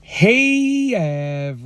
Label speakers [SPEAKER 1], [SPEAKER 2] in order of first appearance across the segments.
[SPEAKER 1] Hey everybody,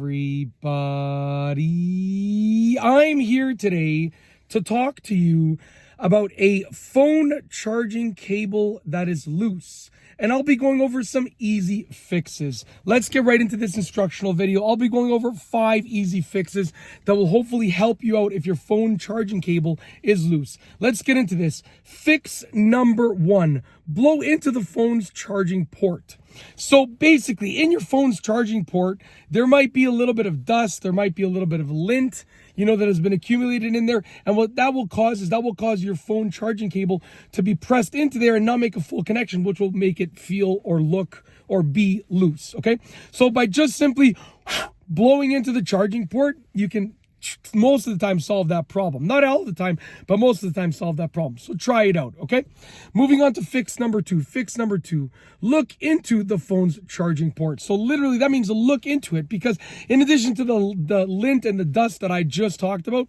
[SPEAKER 1] I'm here today to talk to you about a phone charging cable that is loose. And I'll be going over some easy fixes. Let's get right into this instructional video. I'll be going over 5 easy fixes that will hopefully help you out if your phone charging cable is loose. Let's get into this. Fix number 1, blow into the phone's charging port. So basically, in your phone's charging port, there might be a little bit of dust, there might be a little bit of lint, that has been accumulated in there. And what that will cause is that will cause your phone charging cable to be pressed into there and not make a full connection, which will make it feel or look or be loose, okay? So by just simply blowing into the charging port, you can most of the time solve that problem. Not all the time, but most of the time solve that problem. So try it out, okay? Moving on to fix number 2. Fix number 2, look into the phone's charging port. So literally that means look into it, because in addition to the lint and the dust that I just talked about,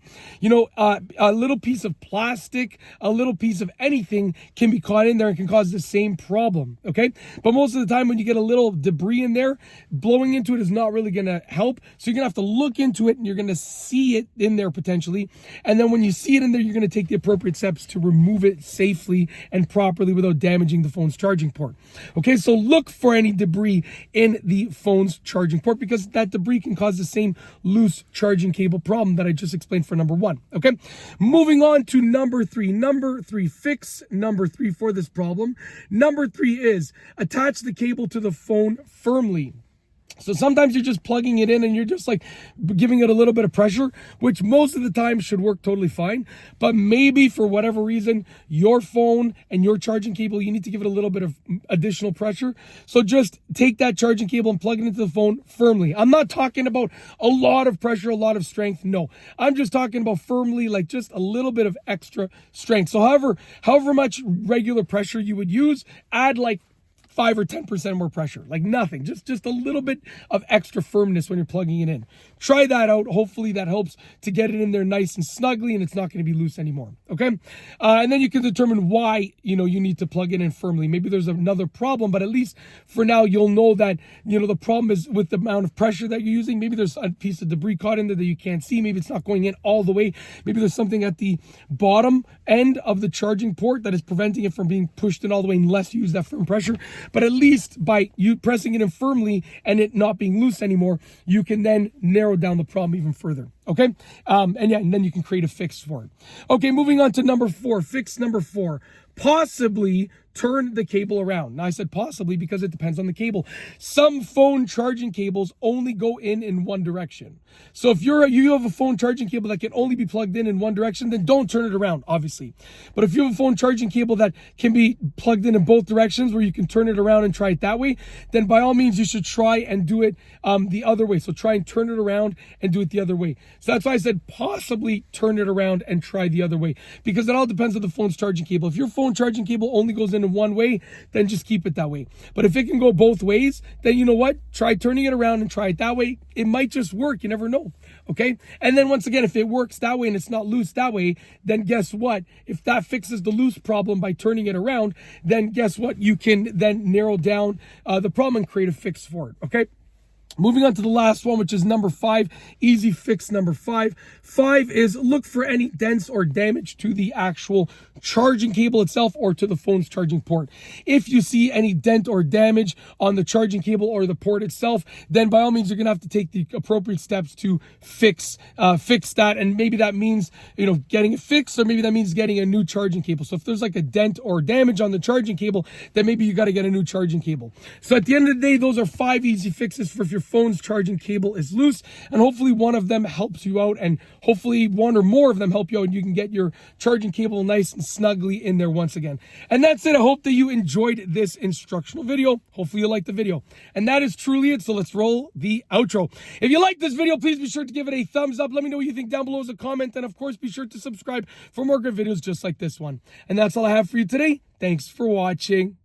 [SPEAKER 1] a little piece of plastic, a little piece of anything can be caught in there and can cause the same problem, okay? But most of the time when you get a little debris in there, blowing into it is not really going to help. So you're going to have to look into it and you're going to see it in there potentially, and then when you see it in there, you're going to take the appropriate steps to remove it safely and properly without damaging the phone's charging port. Okay, so look for any debris in the phone's charging port, because that debris can cause the same loose charging cable problem that I just explained for number 1. Okay, moving on to number 3. Fix number 3 for this problem. Number 3 is attach the cable to the phone firmly. So sometimes you're just plugging it in and you're just like giving it a little bit of pressure, which most of the time should work totally fine. But maybe for whatever reason, your phone and your charging cable, you need to give it a little bit of additional pressure. So just take that charging cable and plug it into the phone firmly. I'm not talking about a lot of pressure, a lot of strength. No, I'm just talking about firmly, like just a little bit of extra strength. So however much regular pressure you would use, add like 5 or 10% more pressure, like nothing, just a little bit of extra firmness when you're plugging it in. Try that out. Hopefully that helps to get it in there nice and snugly and it's not going to be loose anymore. Okay. And then you can determine why, you need to plug it in firmly. Maybe there's another problem, but at least for now, you'll know that, the problem is with the amount of pressure that you're using. Maybe there's a piece of debris caught in there that you can't see. Maybe it's not going in all the way. Maybe there's something at the bottom end of the charging port that is preventing it from being pushed in all the way unless you use that firm pressure. But at least by you pressing it in firmly and it not being loose anymore, you can then narrow down the problem even further. Okay. And then you can create a fix for it. Okay. Moving on to number 4, fix number 4, possibly turn the cable around. Now I said possibly because it depends on the cable. Some phone charging cables only go in one direction. So if you have a phone charging cable that can only be plugged in one direction, then don't turn it around, obviously. But if you have a phone charging cable that can be plugged in both directions, where you can turn it around and try it that way, then by all means you should try and do it the other way. So try and turn it around and do it the other way. So that's why I said possibly turn it around and try the other way, because it all depends on the phone's charging cable. If your phone charging cable only goes in one way, then just keep it that way. But if it can go both ways, then you know what? Try turning it around and try it that way. It might just work. You never know. Okay. And then once again, if it works that way and it's not loose that way, then guess what? If that fixes the loose problem by turning it around, then guess what? You can then narrow down the problem and create a fix for it. Okay. Moving on to the last one, which is number 5, easy fix number 5. 5 is look for any dents or damage to the actual charging cable itself or to the phone's charging port. If you see any dent or damage on the charging cable or the port itself, then by all means, you're going to have to take the appropriate steps to fix that. And maybe that means, getting it fixed, or maybe that means getting a new charging cable. So if there's like a dent or damage on the charging cable, then maybe you got to get a new charging cable. So at the end of the day, those are 5 easy fixes for if your phone's charging cable is loose, and hopefully one of them helps you out, and hopefully one or more of them help you out, and you can get your charging cable nice and snugly in there once again. And that's it. I hope that you enjoyed this instructional video. Hopefully you liked the video, and that is truly it. So let's roll the outro. If you like this video, please be sure to give it a thumbs up. Let me know what you think down below as a comment, and of course be sure to subscribe for more good videos just like this one. And that's all I have for you today. Thanks for watching.